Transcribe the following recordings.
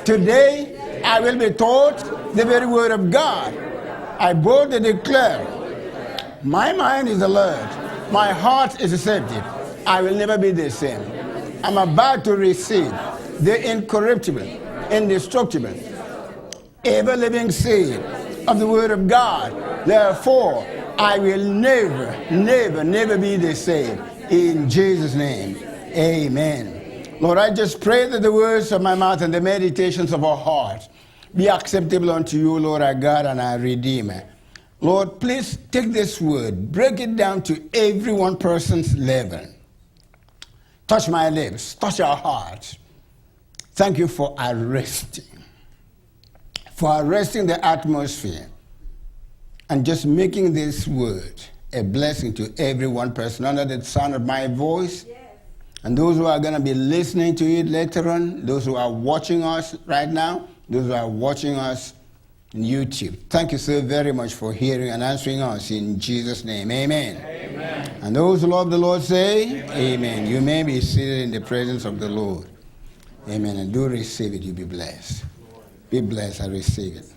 Today, I will be taught the very word of God. I boldly declare, my mind is alert. My heart is receptive. I will never be the same. I'm about to receive the incorruptible, indestructible, ever-living seed of the word of God. Therefore, I will never, never, never be the same. In Jesus' name, amen. Lord, I just pray that the words of my mouth and the meditations of our heart be acceptable unto you, Lord, our God and our Redeemer. Lord, please take this word, break it down to every one person's level. Touch my lips, touch our hearts. Thank you for arresting the atmosphere and just making this word a blessing to every one person under the sound of my voice. Yes. And those who are going to be listening to it later on, those who are watching us right now, those who are watching us on YouTube. Thank you so very much for hearing and answering us in Jesus' name. Amen. Amen. And those who love the Lord say, amen. Amen. You may be seated in the presence of the Lord. Amen. And do receive it. You be blessed. Be blessed and receive it.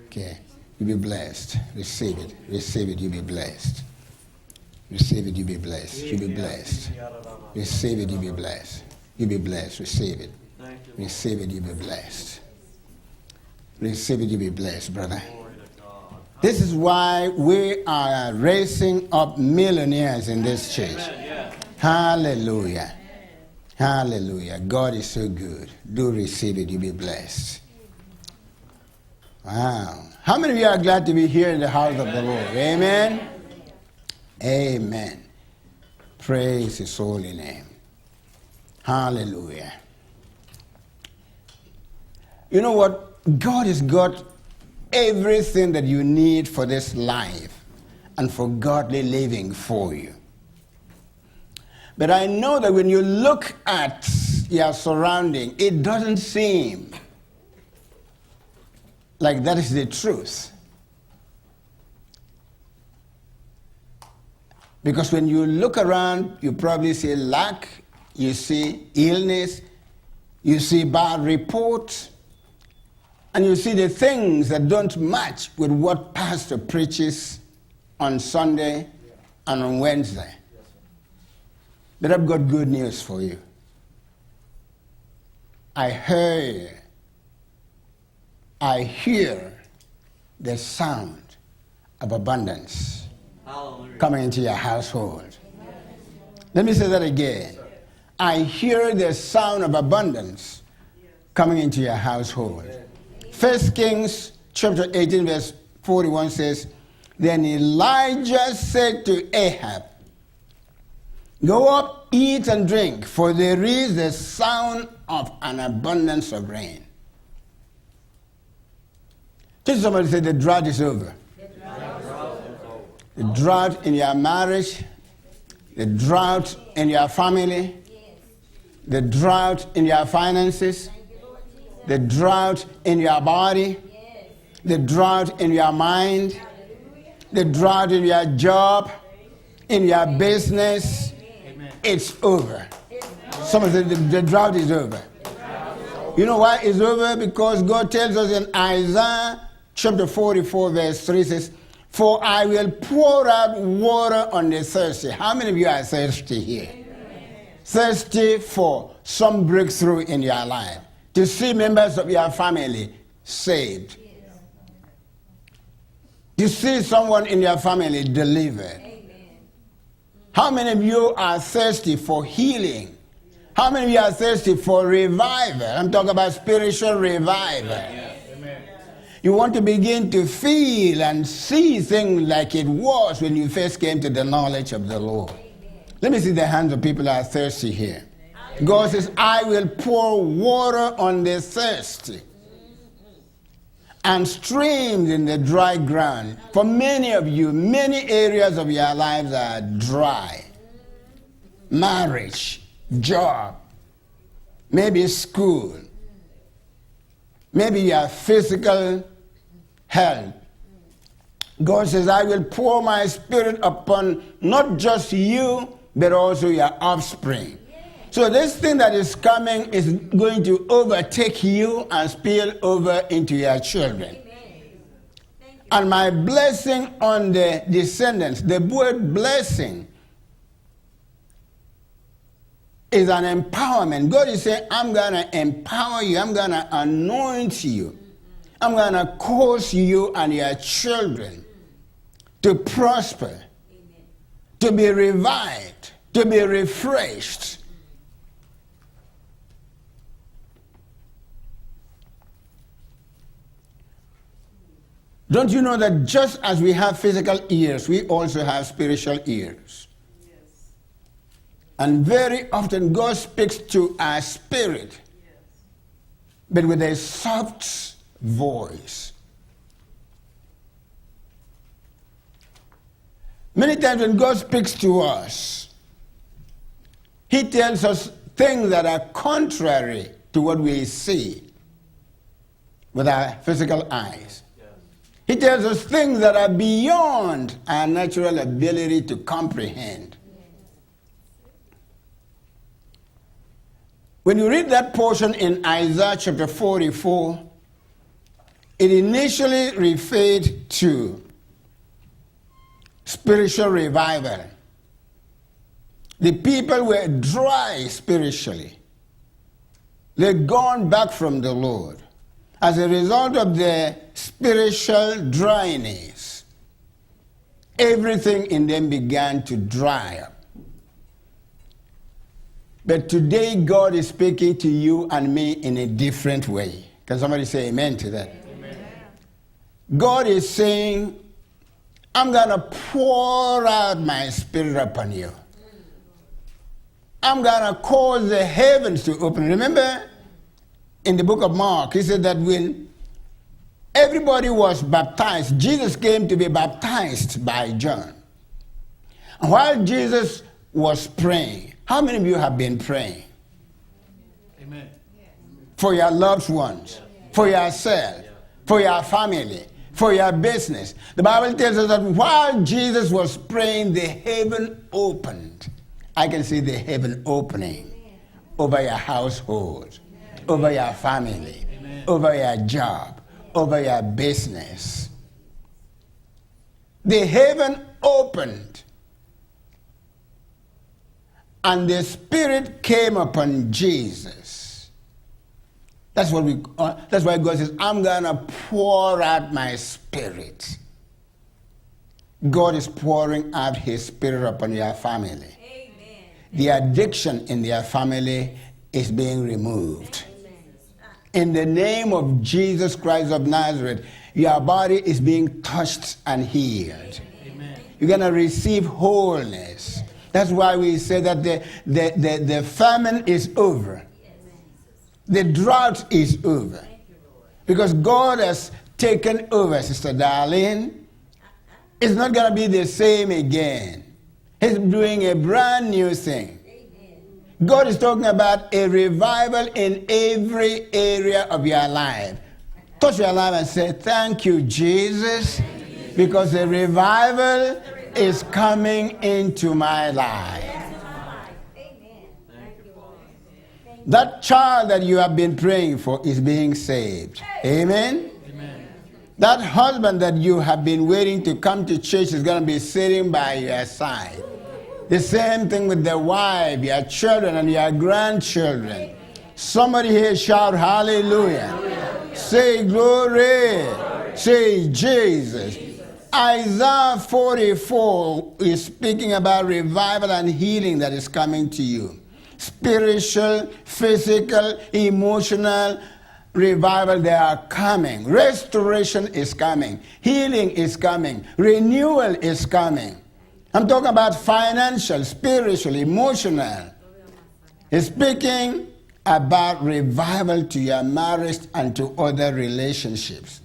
Okay. You be blessed. Receive it. Receive it. You be blessed. Receive it. You be blessed. You be blessed. Receive it. You be blessed. You be blessed. Receive it. Receive it. You be blessed. Receive it. You be blessed, brother. This is why we are raising up millionaires in this church. Hallelujah. Hallelujah. God is so good. Do receive it. You be blessed. Wow. How many of you are glad to be here in the house of the Lord? Amen. Amen. Praise his holy name. Hallelujah. You know what? God has got everything that you need for this life and for godly living for you. But I know that when you look at your surrounding, it doesn't seem like that is the truth. Because when you look around, you probably see lack, you see illness, you see bad reports, and you see the things that don't match with what pastor preaches on Sunday and on Wednesday. But I've got good news for you. I hear the sound of abundance coming into your household. Let me say that again. I hear the sound of abundance coming into your household. 1 Kings chapter 18 verse 41 says, Then Elijah said to Ahab, Go up, eat and drink, for there is the sound of an abundance of rain. Just somebody say the drought is over. The drought in your marriage, the drought in your family, the drought in your finances, the drought in your body, the drought in your mind, the drought in your job, in your business. It's over. Somebody said the drought is over. You know why it's over? Because God tells us in Isaiah chapter 44 verse 3 says, For I will pour out water on the thirsty. How many of you are thirsty here? Thirsty for some breakthrough in your life. To see members of your family saved. To see someone in your family delivered. How many of you are thirsty for healing? How many of you are thirsty for revival? I'm talking about spiritual revival. You want to begin to feel and see things like it was when you first came to the knowledge of the Lord. Let me see the hands of people who are thirsty here. God says, I will pour water on the thirsty and streams in the dry ground. For many of you, many areas of your lives are dry. Marriage, job, maybe school, maybe your physical health. God says, I will pour my spirit upon not just you, but also your offspring. So this thing that is coming is going to overtake you and spill over into your children. And my blessing on the descendants, the word blessing is an empowerment. God is saying, I'm going to empower you. I'm going to anoint you. I'm going to cause you and your children to prosper, to be revived, to be refreshed. Don't you know that just as we have physical ears, we also have spiritual ears? Yes. And very often God speaks to our spirit, yes, but with a soft voice. Many times when God speaks to us, He tells us things that are contrary to what we see with our physical eyes. He tells us things that are beyond our natural ability to comprehend. When you read that portion in Isaiah chapter 44, it initially referred to spiritual revival. The people were dry spiritually. They'd gone back from the Lord. As a result of their spiritual dryness, everything in them began to dry up. But today, God is speaking to you and me in a different way. Can somebody say amen to that? Amen. God is saying, I'm going to pour out my spirit upon you. I'm going to cause the heavens to open. Remember, in the book of Mark, he said that when everybody was baptized, Jesus came to be baptized by John. And while Jesus was praying, how many of you have been praying? Amen. For your loved ones, for yourself, for your family, for your business. The Bible tells us that while Jesus was praying, the heaven opened. I can see the heaven opening over your household, over your family, amen, over your job, over your business. The heaven opened, and the Spirit came upon Jesus. That's why God says, I'm going to pour out my Spirit. God is pouring out His Spirit upon your family. Amen. The addiction in their family is being removed. In the name of Jesus Christ of Nazareth, your body is being touched and healed. Amen. You're going to receive wholeness. That's why we say that the famine is over. The drought is over. Because God has taken over, Sister Darlene. It's not going to be the same again. He's doing a brand new thing. God is talking about a revival in every area of your life. Touch your life and say, thank you, Jesus, because a revival is coming into my life. That child that you have been praying for is being saved. Amen? Amen. That husband that you have been waiting to come to church is going to be sitting by your side. The same thing with the wife, your children, and your grandchildren. Somebody here shout hallelujah. Hallelujah. Say glory. Glory. Say Jesus. Isaiah 44 is speaking about revival and healing that is coming to you. Spiritual, physical, emotional revival, they are coming. Restoration is coming. Healing is coming. Renewal is coming. I'm talking about financial, spiritual, emotional. He's speaking about revival to your marriage and to other relationships.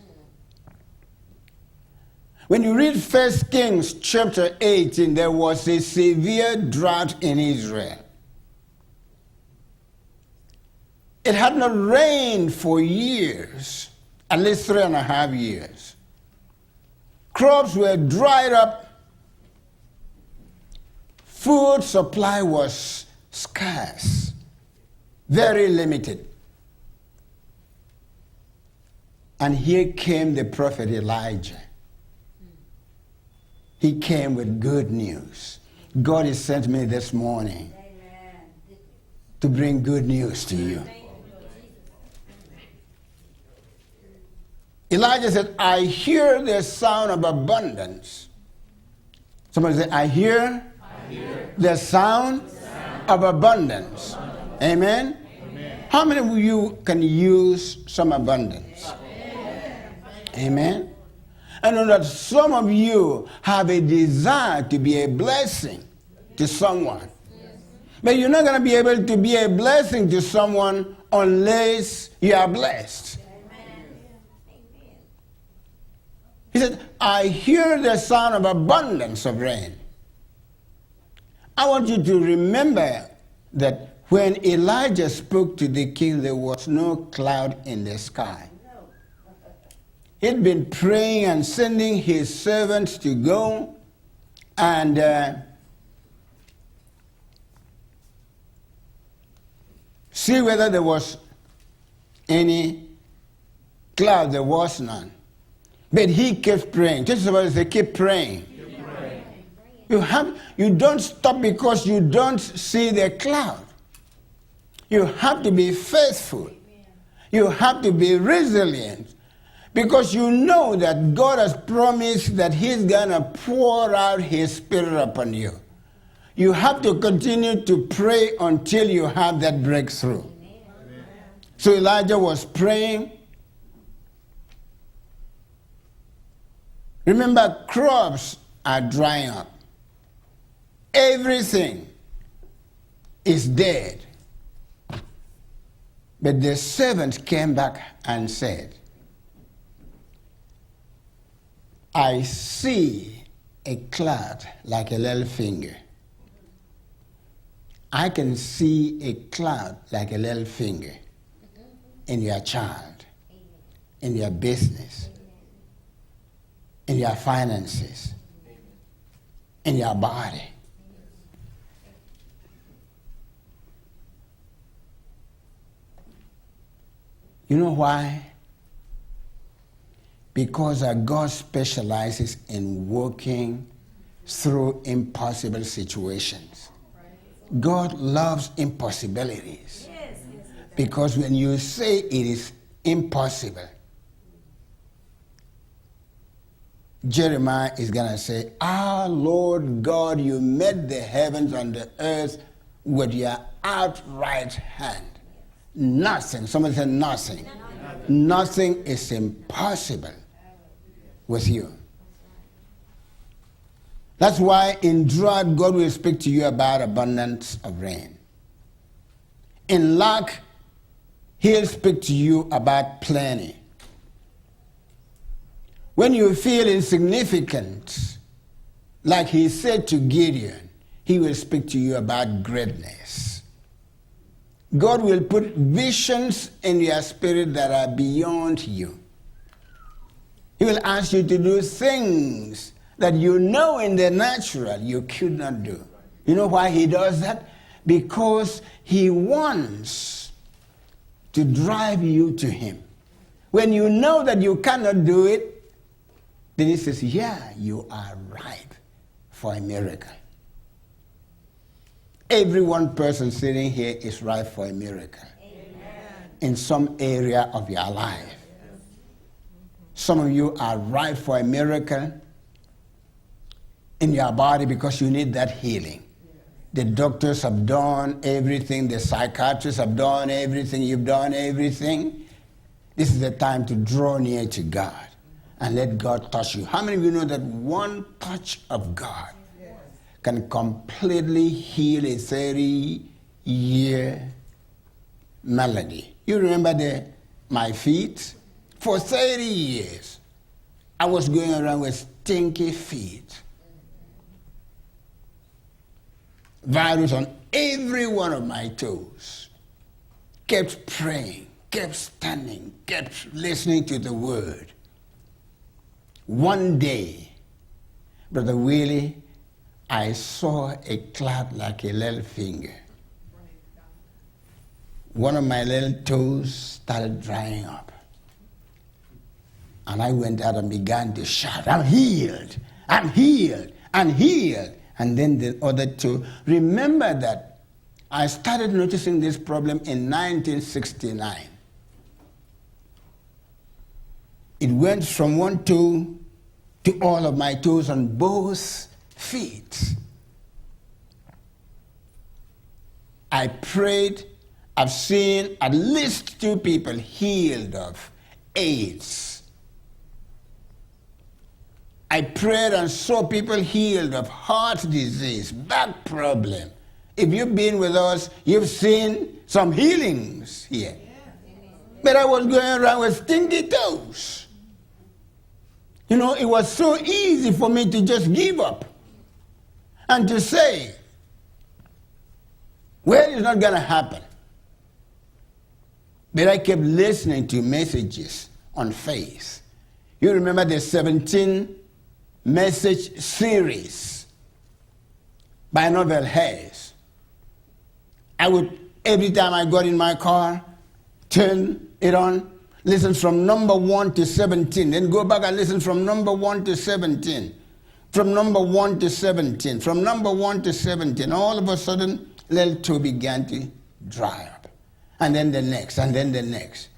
When you read 1 Kings chapter 18, there was a severe drought in Israel. It had not rained for years, at least 3.5 years. Crops were dried up. Food supply was scarce. very limited. And here came the prophet Elijah. He came with good news. God has sent me this morning to bring good news to you. Elijah said, I hear the sound of abundance. Somebody say, I hear the sound of abundance. Amen? How many of you can use some abundance? Amen? I know that some of you have a desire to be a blessing to someone. But you're not going to be able to be a blessing to someone unless you are blessed. He said, I hear the sound of abundance of rain. I want you to remember that when Elijah spoke to the king, there was no cloud in the sky. He'd been praying and sending his servants to go and see whether there was any cloud. There was none. But he kept praying. Just somebody say, keep praying. You don't stop because you don't see the cloud. You have to be faithful. You have to be resilient. Because you know that God has promised that he's going to pour out his spirit upon you. You have to continue to pray until you have that breakthrough. So Elijah was praying. Remember, crops are drying up. Everything is dead. But the servant came back and said, I see a cloud like a little finger. I can see a cloud like a little finger in your child, in your business, in your finances, in your body. You know why? Because God specializes in working through impossible situations. God loves impossibilities. Because when you say it is impossible, Jeremiah is going to say, Lord God, you made the heavens and the earth with your outright hand. Nothing, somebody said nothing. Nothing is impossible with you. That's why in drought, God will speak to you about abundance of rain. In lack, he'll speak to you about plenty. When you feel insignificant, like he said to Gideon, he will speak to you about greatness. God will put visions in your spirit that are beyond you. He will ask you to do things that you know in the natural you could not do. You know why he does that? Because he wants to drive you to him. When you know that you cannot do it, then he says, yeah, you are ripe for a miracle. Every one person sitting here is ripe for a miracle. Amen. In some area of your life. Some of you are ripe for a miracle in your body because you need that healing. The doctors have done everything. The psychiatrists have done everything. You've done everything. This is the time to draw near to God and let God touch you. How many of you know that one touch of God can completely heal a 30-year malady? You remember my feet? For 30 years, I was going around with stinky feet. Virus on every one of my toes. Kept praying, kept standing, kept listening to the word. One day, Brother Willie, I saw a cloud like a little finger. one of my little toes started drying up. And I went out and began to shout, I'm healed, I'm healed, I'm healed. And then the other two. Remember that I started noticing this problem in 1969. It went from one toe to all of my toes on both feet. I prayed. I've seen at least 2 people healed of AIDS. I prayed and saw people healed of heart disease, back problem. If you've been with us, you've seen some healings here. But I was going around with stinky toes. You know, it was so easy for me to just give up and to say, well, it's not going to happen. But I kept listening to messages on faith. You remember the 17 message series by Novel Hayes. I would, every time I got in my car, turn it on, listen from number 1 to 17, then go back and listen from number 1 to 17, from number 1 to 17, from number 1 to 17. All of a sudden, little toe began to dry up. And then the next, and then the next.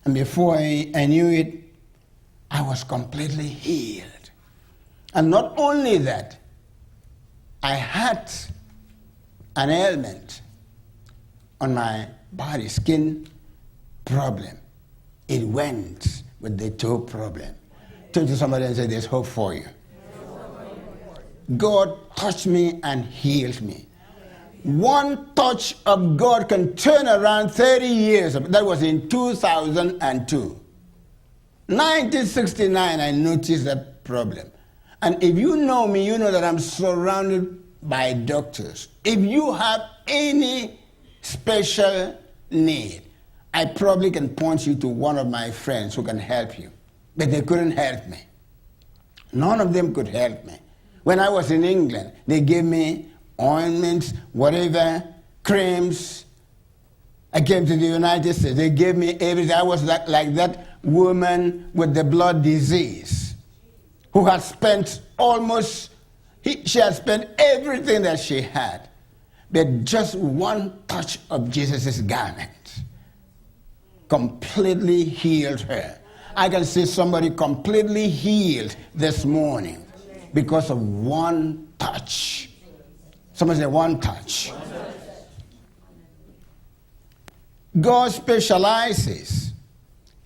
And before I knew it, I was completely healed. And not only that, I had an ailment on my body, skin problem. It went with the toe problem. Turn to somebody and say, there's hope for you. God touched me and healed me. One touch of God can turn around 30 years. That was in 2002. 1969, I noticed that problem. And if you know me, you know that I'm surrounded by doctors. If you have any special need, I probably can point you to one of my friends who can help you. But they couldn't help me. None of them could help me. When I was in England, they gave me ointments, whatever, creams. I came to the United States. They gave me everything. I was like that woman with the blood disease who had spent she had spent everything that she had. But just one touch of Jesus' garment completely healed her. I can see somebody completely healed this morning because of one touch. Somebody say one touch. God specializes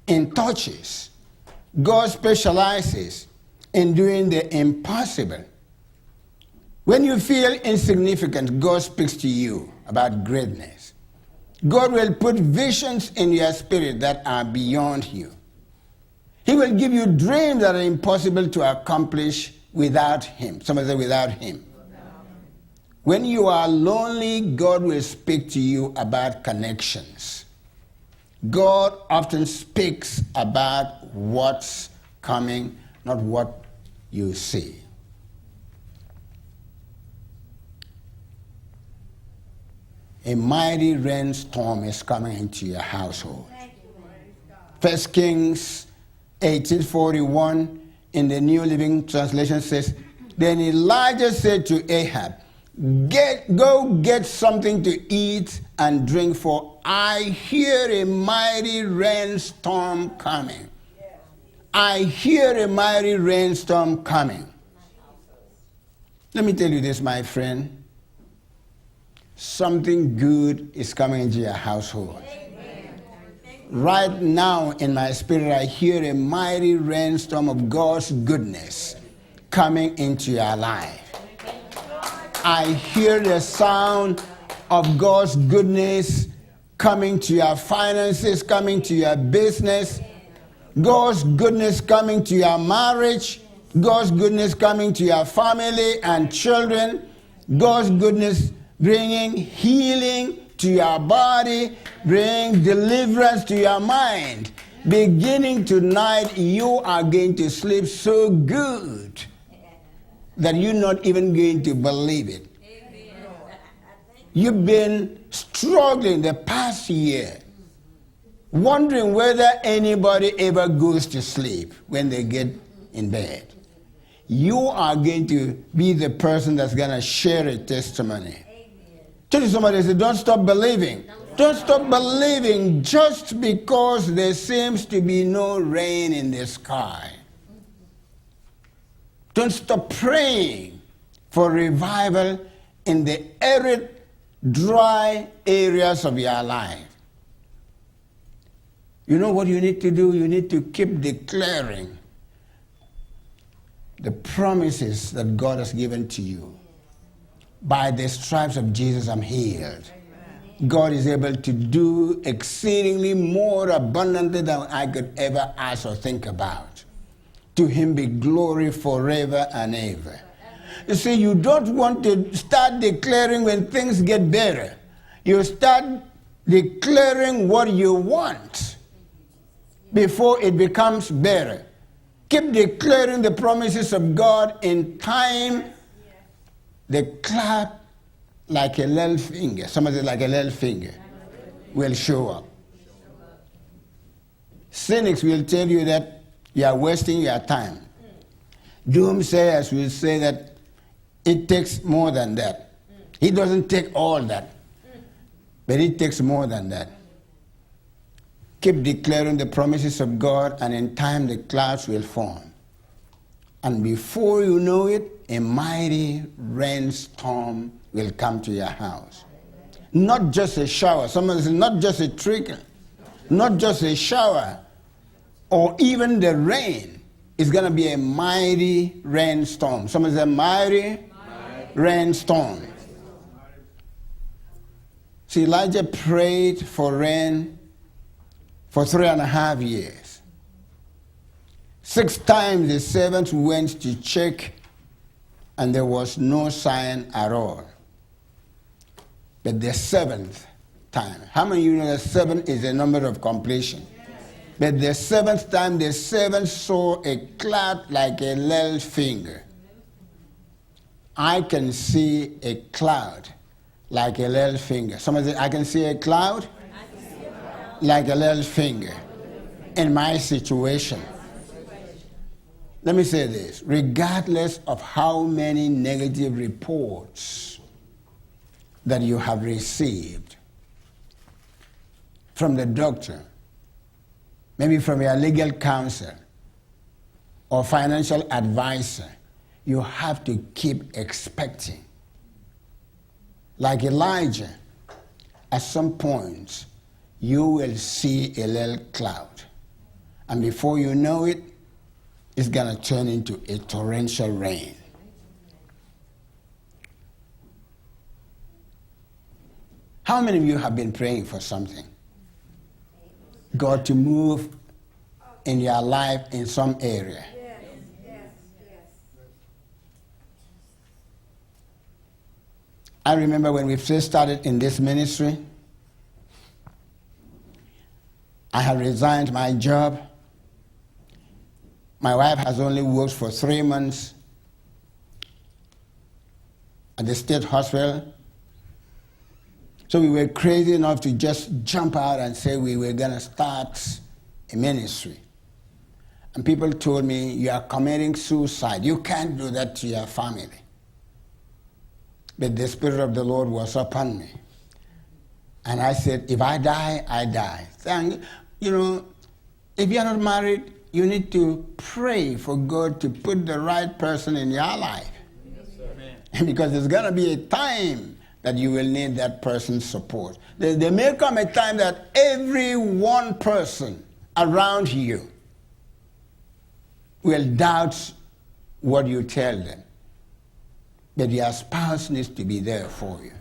in touches. God specializes in doing the impossible. When you feel insignificant, God speaks to you about greatness. God will put visions in your spirit that are beyond you. He will give you dreams that are impossible to accomplish without Him. Somebody say without Him. When you are lonely, God will speak to you about connections. God often speaks about what's coming, not what you see. A mighty rainstorm is coming into your household. 1 Kings 18:41 in the New Living Translation says, then Elijah said to Ahab, go get something to eat and drink, for I hear a mighty rainstorm coming. I hear a mighty rainstorm coming. Let me tell you this, my friend. Something good is coming into your household. Right now in my spirit, I hear a mighty rainstorm of God's goodness coming into your life. I hear the sound of God's goodness coming to your finances, coming to your business, God's goodness coming to your marriage, God's goodness coming to your family and children, God's goodness bringing healing to your body, bringing deliverance to your mind. Beginning tonight, you are going to sleep so good that you're not even going to believe it. You've been struggling the past year wondering whether anybody ever goes to sleep when they get in bed. You are going to be the person that's going to share a testimony. Tell somebody, say, don't stop believing. Don't stop believing just because there seems to be no rain in the sky. Don't stop praying for revival in the arid, dry areas of your life. You know what you need to do? You need to keep declaring the promises that God has given to you. By the stripes of Jesus, I'm healed. Amen. God is able to do exceedingly more abundantly than I could ever ask or think about. To him be glory forever and ever. You see, you don't want to start declaring when things get better. You start declaring what you want before it becomes better. Keep declaring the promises of God. In time, the clap like a little finger, somebody like a little finger, will show up. Cynics will tell you that you are wasting your time. Doomsayers will say that it takes more than that. He doesn't take all that, but it takes more than that. Keep declaring the promises of God, and in time the clouds will form. And before you know it, a mighty rainstorm will come to your house. Not just a shower. Someone says, not just a trickle. Not just a shower. Or even the rain. It's going to be a mighty rainstorm. Someone says, mighty rainstorm. See, Elijah prayed for rain for 3.5 years. 6 times the servants went to check, and there was no sign at all. But the 7th time, how many of you know that 7 is a number of completion? Yes. But the 7th time, the servants saw a cloud like a little finger. I can see a cloud like a little finger. Somebody say, I can see a cloud like a little finger in my situation. Let me say this. Regardless of how many negative reports that you have received from the doctor, maybe from your legal counsel or financial advisor, you have to keep expecting. Like Elijah, at some point, you will see a little cloud. And before you know it, it's going to turn into a torrential rain. How many of you have been praying for something? God to move in your life in some area. I remember when we first started in this ministry, I had resigned my job. My wife has only worked for 3 months at the state hospital. So we were crazy enough to just jump out and say we were going to start a ministry. And people told me, you are committing suicide. You can't do that to your family. But the Spirit of the Lord was upon me. And I said, if I die, I die. And, you know, if you're not married, you need to pray for God to put the right person in your life. Yes, because there's going to be a time that you will need that person's support. There may come a time that every one person around you will doubt what you tell them. But your spouse needs to be there for you.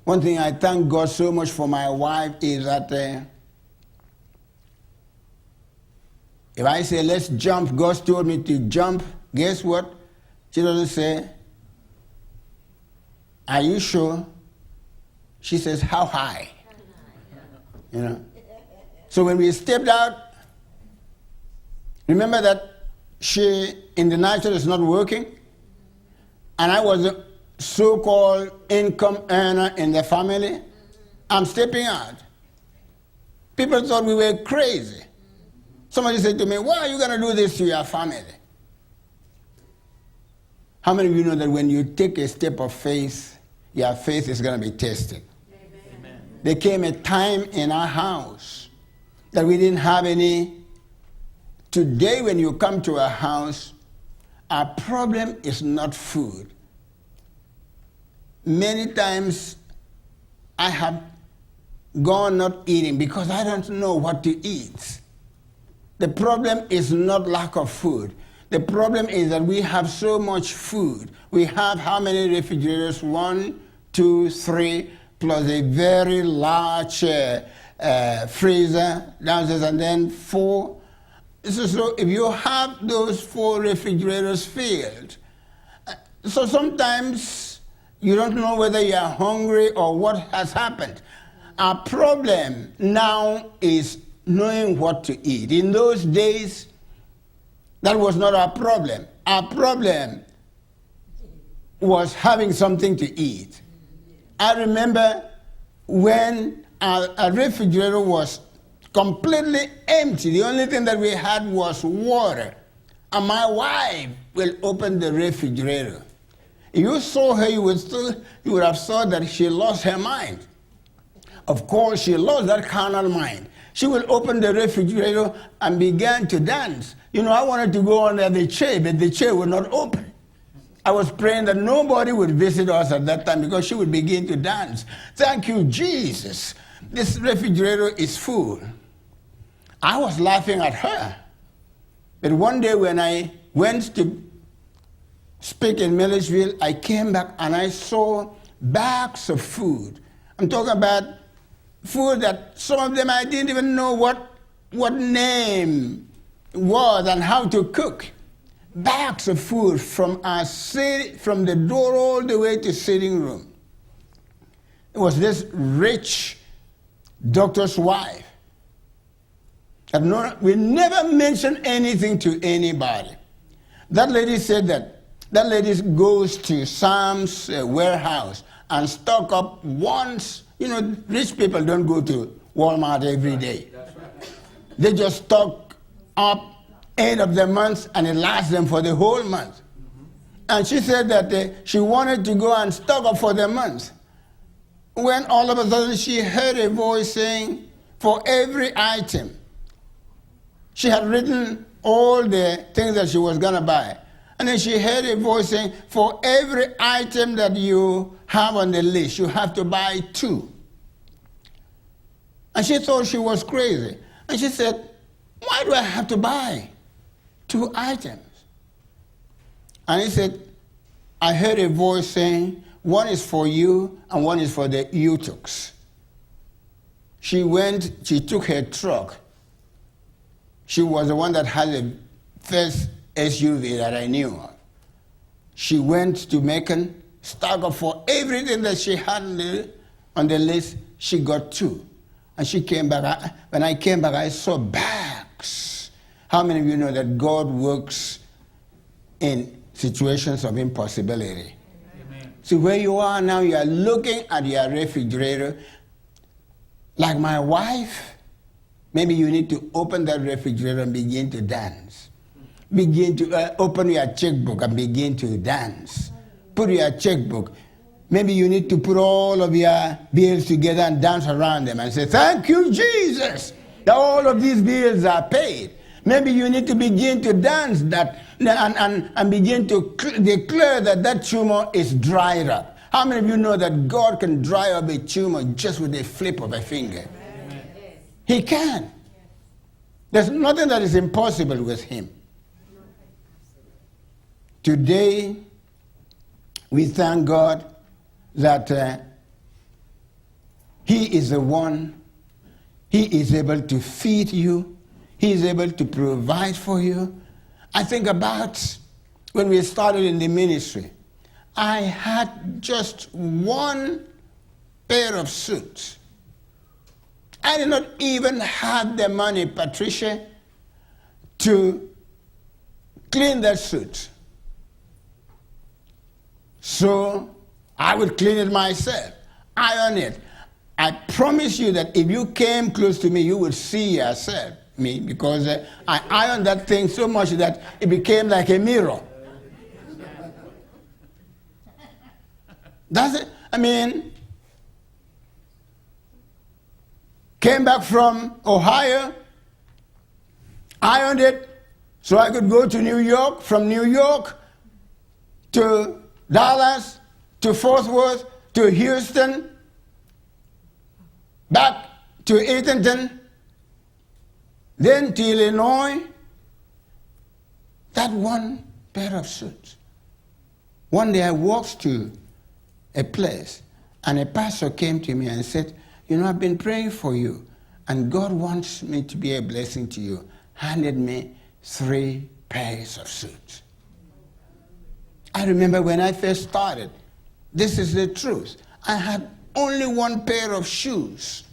One thing I thank God so much for my wife is that if I say, let's jump, God told me to jump, guess what? She doesn't say, are you sure? She says, how high? You know. So when we stepped out, remember that she, in the natural, is not working? And I was a so-called income earner in the family. I'm stepping out. People thought we were crazy. Somebody said to me, why are you going to do this to your family? How many of you know that when you take a step of faith, your faith is going to be tested? Amen. There came a time in our house that we didn't have any. Today, when you come to our house, our problem is not food. Many times I have gone not eating because I don't know what to eat. The problem is not lack of food. The problem is that we have so much food. We have how many refrigerators? 1, 2, 3, plus a very large freezer downstairs, and then 4. So if you have those 4 refrigerators filled, so sometimes you don't know whether you are hungry or what has happened. Our problem now is knowing what to eat. In those days, that was not our problem. Our problem was having something to eat. I remember when our refrigerator was completely empty. The only thing that we had was water. And my wife will open the refrigerator. If you saw her, you would have thought that she lost her mind. Of course, she lost that carnal mind. She will open the refrigerator and began to dance. You know, I wanted to go under the chair, but the chair would not open. I was praying that nobody would visit us at that time because she would begin to dance. Thank you, Jesus. This refrigerator is full. I was laughing at her. But one day when I went to speak in Milledgeville, I came back and I saw bags of food. I'm talking about food that some of them I didn't even know what name was and how to cook. Bags of food from the door all the way to sitting room. It was this rich doctor's wife. We never mentioned anything to anybody. That lady said that lady goes to Sam's warehouse and stock up once. You know, rich people don't go to Walmart every day. That's right. They just stock up 8 of the months and it lasts them for the whole month. And she said that she wanted to go and stock up for the month. When all of a sudden she heard a voice saying, for every item, she had written all the things that she was going to buy. And then she heard a voice saying, for every item that you have on the list, you have to buy 2. And she thought she was crazy. And she said, why do I have to buy 2 items? And he said, I heard a voice saying, one is for you and one is for the Utuks. She took her truck. She was the one that had the first SUV that I knew of. She went to Macon, stock up for everything that she had on the list. She got 2. And she came back. When I came back, I saw bags. How many of you know that God works in situations of impossibility? Amen. See, where you are now, you are looking at your refrigerator. Like my wife, maybe you need to open that refrigerator and begin to dance. Begin to open your checkbook and begin to dance. Put your checkbook. Maybe you need to put all of your bills together and dance around them and say, thank you, Jesus, that all of these bills are paid. Maybe you need to begin to dance that and begin to declare that tumor is dried up. How many of you know that God can dry up a tumor just with a flip of a finger? Amen. He can. There's nothing that is impossible with him. Today, we thank God that he is the one, he is able to feed you, he is able to provide for you. I think about when we started in the ministry, I had just 1 pair of suits. I did not even have the money, Patricia, to clean that suit. So I would clean it myself, iron it. I promise you that if you came close to me, you would see yourself, me, because I ironed that thing so much that it became like a mirror. That's it. I mean, came back from Ohio, ironed it so I could go to New York, from New York to Dallas, to Fort Worth, to Houston, back to Eatonton, then to Illinois. That one pair of suits. One day I walked to a place, and a pastor came to me and said, you know, I've been praying for you, and God wants me to be a blessing to you. Handed me 3 pairs of suits. I remember when I first started, this is the truth, I had only 1 pair of shoes.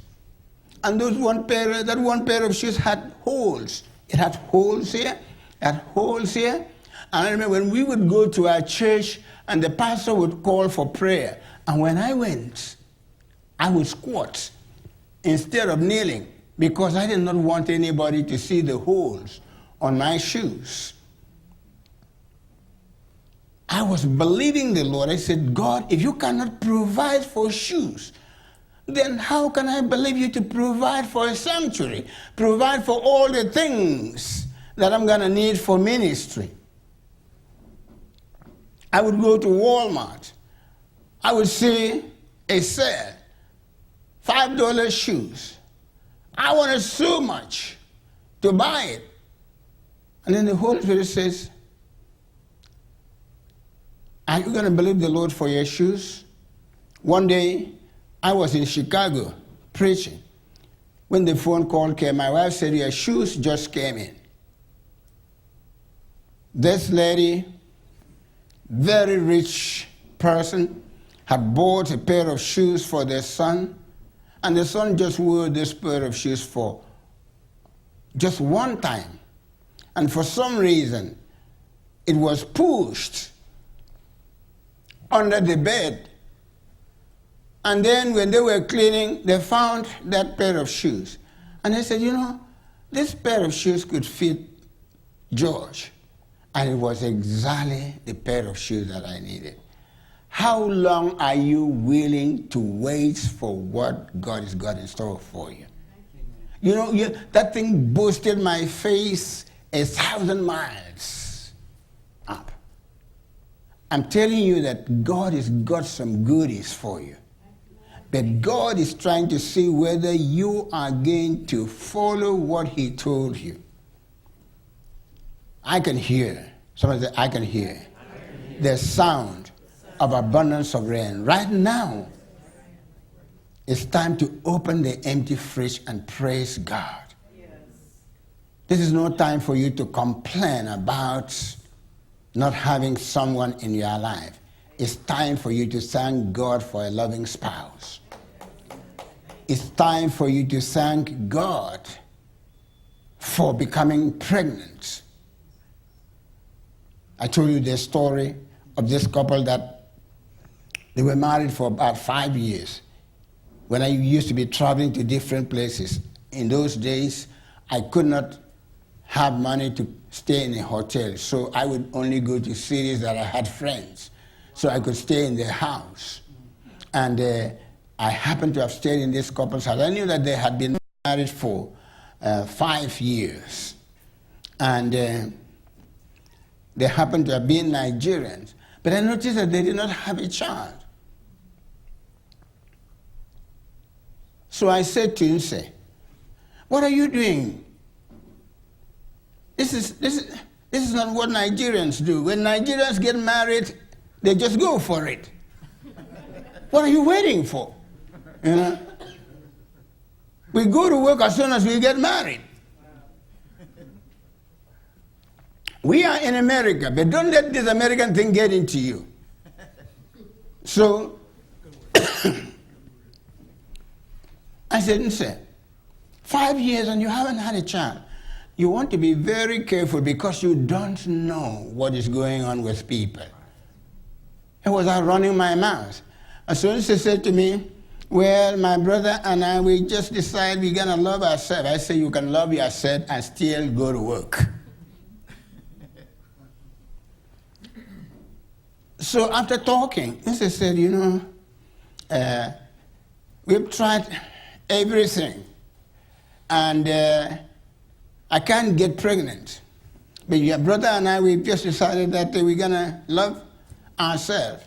And that one pair of shoes had holes. It had holes here, it had holes here. And I remember when we would go to our church and the pastor would call for prayer. And when I went, I would squat instead of kneeling because I did not want anybody to see the holes on my shoes. I was believing the Lord. I said, God, if you cannot provide for shoes, then how can I believe you to provide for a sanctuary, provide for all the things that I'm going to need for ministry? I would go to Walmart. I would see a sale, $5 shoes. I wanted so much to buy it. And then the Holy Spirit says, are you going to believe the Lord for your shoes? One day, I was in Chicago preaching. When the phone call came, my wife said, your shoes just came in. This lady, very rich person, had bought a pair of shoes for their son, and the son just wore this pair of shoes for just one time. And for some reason, it was pushed under the bed. And then when they were cleaning, they found that pair of shoes. And they said, you know, this pair of shoes could fit George. And it was exactly the pair of shoes that I needed. How long are you willing to wait for what God has got in store for you? You know, that thing boosted my face 1,000 miles up. I'm telling you that God has got some goodies for you. But God is trying to see whether you are going to follow what he told you. I can hear, somebody say, I can hear the sound of abundance of rain. Right now, it's time to open the empty fridge and praise God. Yes. This is no time for you to complain about not having someone in your life. It's time for you to thank God for a loving spouse. It's time for you to thank God for becoming pregnant. I told you the story of this couple that they were married for about 5 years. When I used to be traveling to different places, in those days, I could not have money to stay in a hotel, so I would only go to cities that I had friends, so I could stay in their house. And I happened to have stayed in this couple's house. I knew that they had been married for 5 years. And they happened to have been Nigerians. But I noticed that they did not have a child. So I said to him, say, what are you doing? This is not what Nigerians do. When Nigerians get married, they just go for it. What are you waiting for? You know? We go to work as soon as we get married. We are in America, but don't let this American thing get into you. So, I said, sir, 5 years and you haven't had a child. You want to be very careful because you don't know what is going on with people. It was like running my mouth. As soon as he said to me, well, my brother and I, we just decided we're going to love ourselves. I said, you can love yourself and still go to work. So after talking, Mrs. said, you know, we've tried everything, and I can't get pregnant. But your brother and I, we just decided that we're going to love ourselves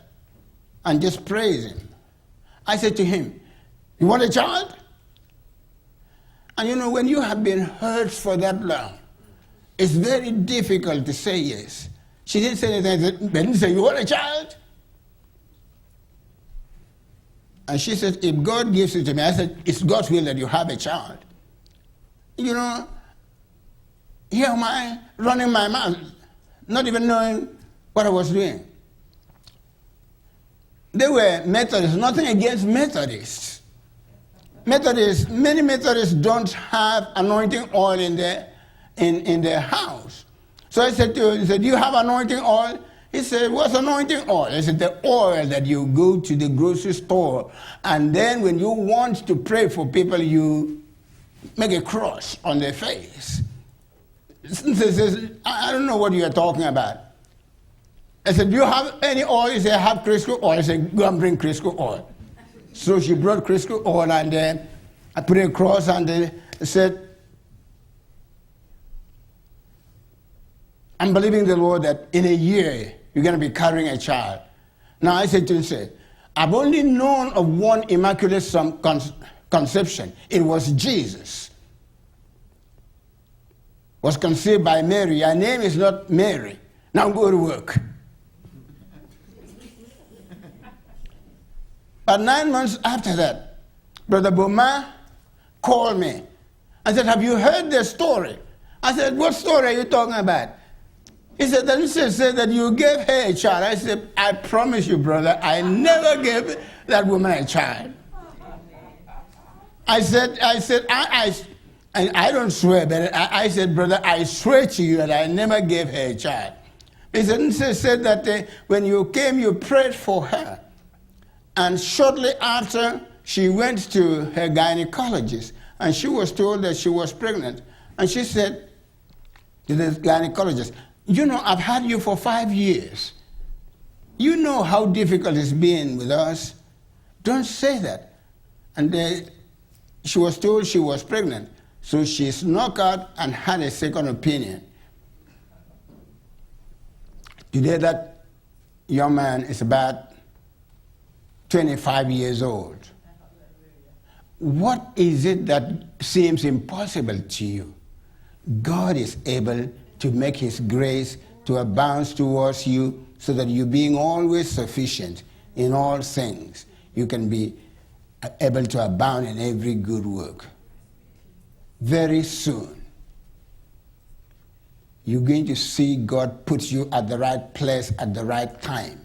and just praise him. I said to him, you want a child? And you know, when you have been hurt for that long, it's very difficult to say yes. She didn't say anything. But didn't say, you want a child? And she said, if God gives it to me, I said, it's God's will that you have a child. You know, here am I running my mouth, not even knowing what I was doing. They were Methodists, nothing against Methodists. Many Methodists don't have anointing oil in their house. So I said to him, he said, do you have anointing oil? He said, what's anointing oil? I said, the oil that you go to the grocery store, and then when you want to pray for people, you make a cross on their face. He says, I don't know what you're talking about. I said, do you have any oil? He said, I have Crisco oil. I said, go and bring Crisco oil. So she brought Crisco oil, and I put a cross, and I said, I'm believing the Lord that in a year, you're going to be carrying a child. Now I said to him, I've only known of one immaculate conception. It was Jesus. Was conceived by Mary. Your name is not Mary. Now go to work. But 9 months after that, Brother Boma called me. I said, have you heard the story? I said, what story are you talking about? He said, the sister said that you gave her a child. I said, I promise you, brother, I never gave that woman a child. I don't swear, but I said, brother, I swear to you that I never gave her a child. He said that when you came, you prayed for her. And shortly after, she went to her gynecologist, and she was told that she was pregnant. And she said to the gynecologist, you know, I've had you for 5 years. You know how difficult it's been with us. Don't say that. And she was told she was pregnant. So she snuck out and had a second opinion. Today that young man is about 25 years old. What is it that seems impossible to you? God is able to make his grace to abound towards you, so that you, being always sufficient in all things, you can be able to abound in every good work. Very soon, you're going to see God put you at the right place at the right time.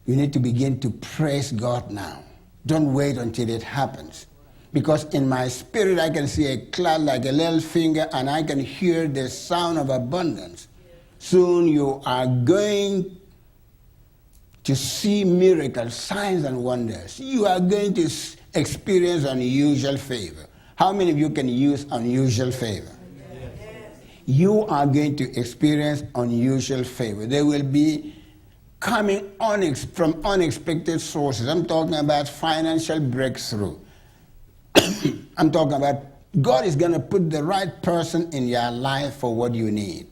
You need to begin to praise God now. Don't wait until it happens. Because in my spirit, I can see a cloud like a little finger, and I can hear the sound of abundance. Soon you are going to see miracles, signs, and wonders. You are going to experience unusual favor. How many of you can use unusual favor? Yes. You are going to experience unusual favor. They will be coming from unexpected sources. I'm talking about financial breakthrough. I'm talking about God is going to put the right person in your life for what you need.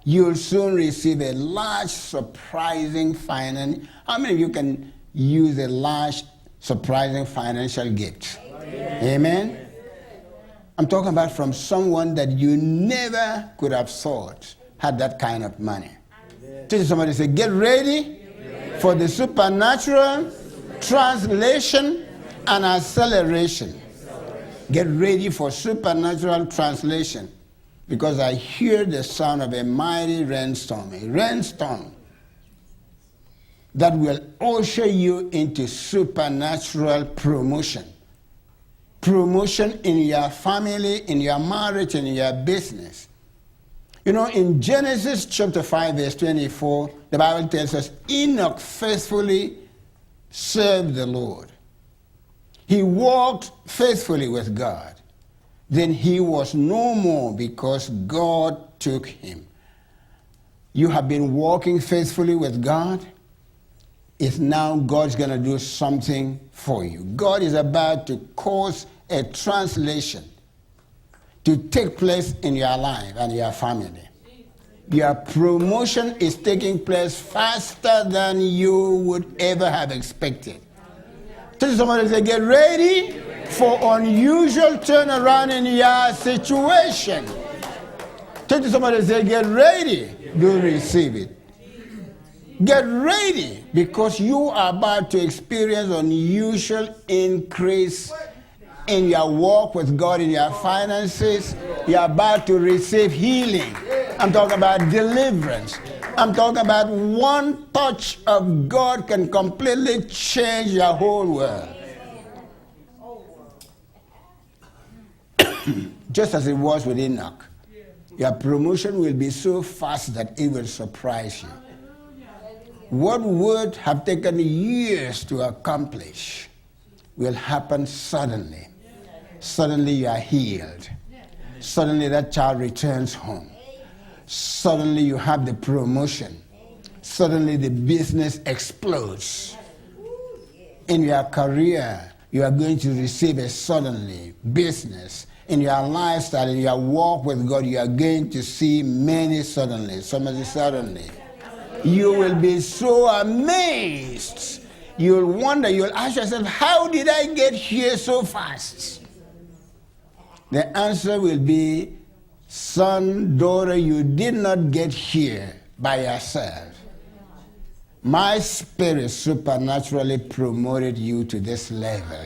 You'll soon receive a large, surprising finance. How many of you can use a large, surprising financial gift? Amen. Amen? I'm talking about from someone that you never could have thought had that kind of money. Tell somebody, say, get ready for the supernatural translation and acceleration. Get ready for supernatural translation, because I hear the sound of a mighty rainstorm, a rainstorm that will usher you into supernatural promotion. Promotion in your family, in your marriage, in your business. You know, in Genesis chapter 5, verse 24, the Bible tells us Enoch faithfully served the Lord. He walked faithfully with God. Then he was no more because God took him. You have been walking faithfully with God. It's now God's going to do something for you. God is about to cause a translation to take place in your life and your family. Your promotion is taking place faster than you would ever have expected. Tell somebody, say, get ready for unusual turnaround in your situation. Tell somebody, say, get ready to receive it. Get ready, because you are about to experience unusual increase in your walk with God, in your finances. You're about to receive healing. I'm talking about deliverance. I'm talking about one touch of God can completely change your whole world. Just as it was with Enoch. Your promotion will be so fast that it will surprise you. What would have taken years to accomplish will happen suddenly. Suddenly you are healed. Suddenly that child returns home. Suddenly you have the promotion. Suddenly the business explodes. In your career, you are going to receive a suddenly business. In your lifestyle, in your walk with God, you are going to see many suddenly. Somebody suddenly. You will be so amazed. You'll wonder, you'll ask yourself, how did I get here so fast? The answer will be, son, daughter, you did not get here by yourself. My spirit supernaturally promoted you to this level.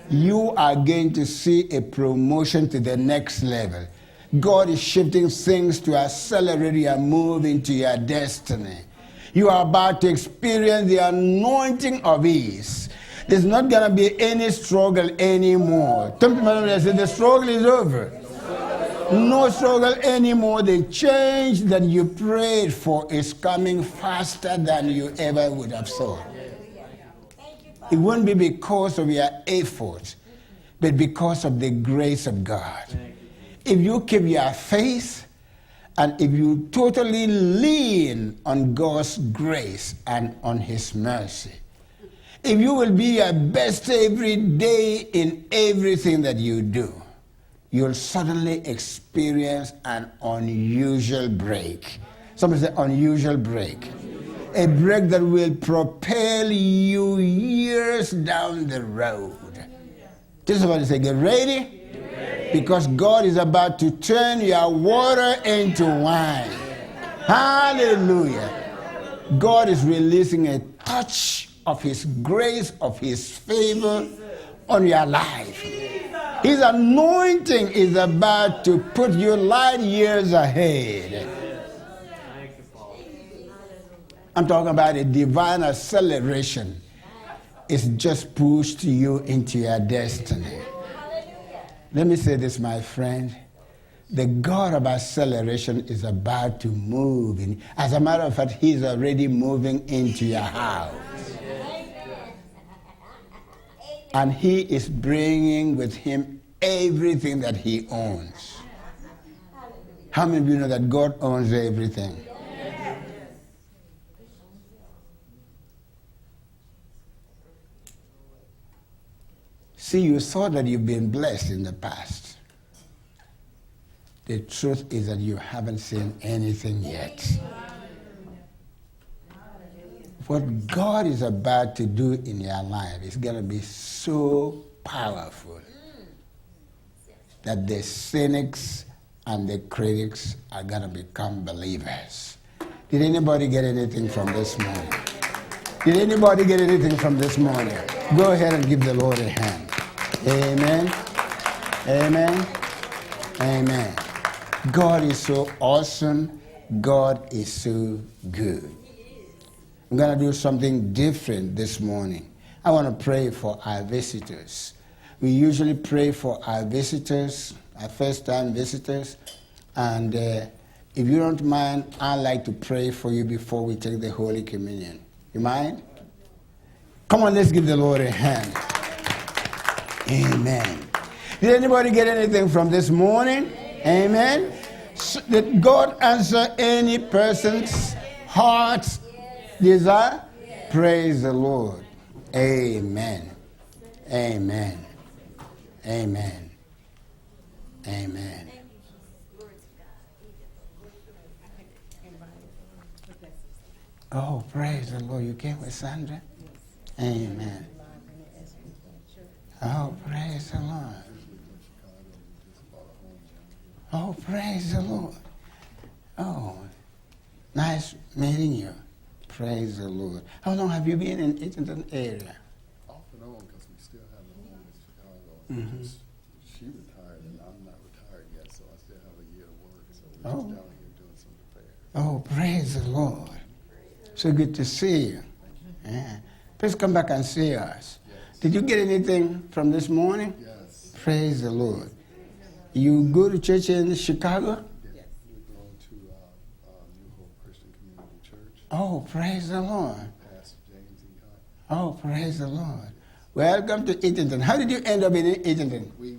You are going to see a promotion to the next level. God is shifting things to accelerate your move into your destiny. You are about to experience the anointing of ease. There's not going to be any struggle anymore. Some people say the struggle is over. No struggle anymore. The change that you prayed for is coming faster than you ever would have thought. It won't be because of your effort, but because of the grace of God. If you keep your faith, and if you totally lean on God's grace and on His mercy, if you will be your best every day in everything that you do, you'll suddenly experience an unusual break. Somebody say unusual break. A break that will propel you years down the road. Tell somebody, say, get ready. Because God is about to turn your water into wine. Hallelujah. God is releasing a touch of His grace, of His favor on your life. His anointing is about to put you light years ahead. I'm talking about a divine acceleration. It's just pushed you into your destiny. Let me say this, my friend. The God of acceleration is about to move in. As a matter of fact, He's already moving into your house. And He is bringing with Him everything that He owns. How many of you know that God owns everything? See, you thought that you've been blessed in the past. The truth is that you haven't seen anything yet. What God is about to do in your life is going to be so powerful that the cynics and the critics are going to become believers. Did anybody get anything from this morning? Did anybody get anything from this morning? Go ahead and give the Lord a hand. Amen. Amen. Amen. God is so awesome. God is so good. I'm going to do something different this morning. I want to pray for our visitors. We usually pray for our visitors, our first-time visitors. And if you don't mind, I'd like to pray for you before we take the Holy Communion. You mind? Come on, let's give the Lord a hand. Amen. Did anybody get anything from this morning? Amen. So did God answer any person's heart's desire? Praise the Lord. Amen. Amen. Amen. Amen. Oh, praise the Lord. You came with Sandra? Amen. Oh, praise the Lord. Oh, praise the Lord. Oh, nice meeting you. Praise the Lord. How long have you been in Eatonton area? Off and on, because we still have a home in Chicago. Mm-hmm. She retired, and I'm not retired yet, so I still have a year to work. So we're just down here doing some repairs. Oh, praise the Lord. So good to see you. Yeah. Please come back and see us. Yes. Did you get anything from this morning? Yes. Praise the Lord. You go to church in Chicago? Yes. We're going to New Hope Christian Community Church. Oh, praise the Lord. Pastor James E. Hunt. Oh, praise the Lord. Welcome to Eatonton. How did you end up in Eatonton? We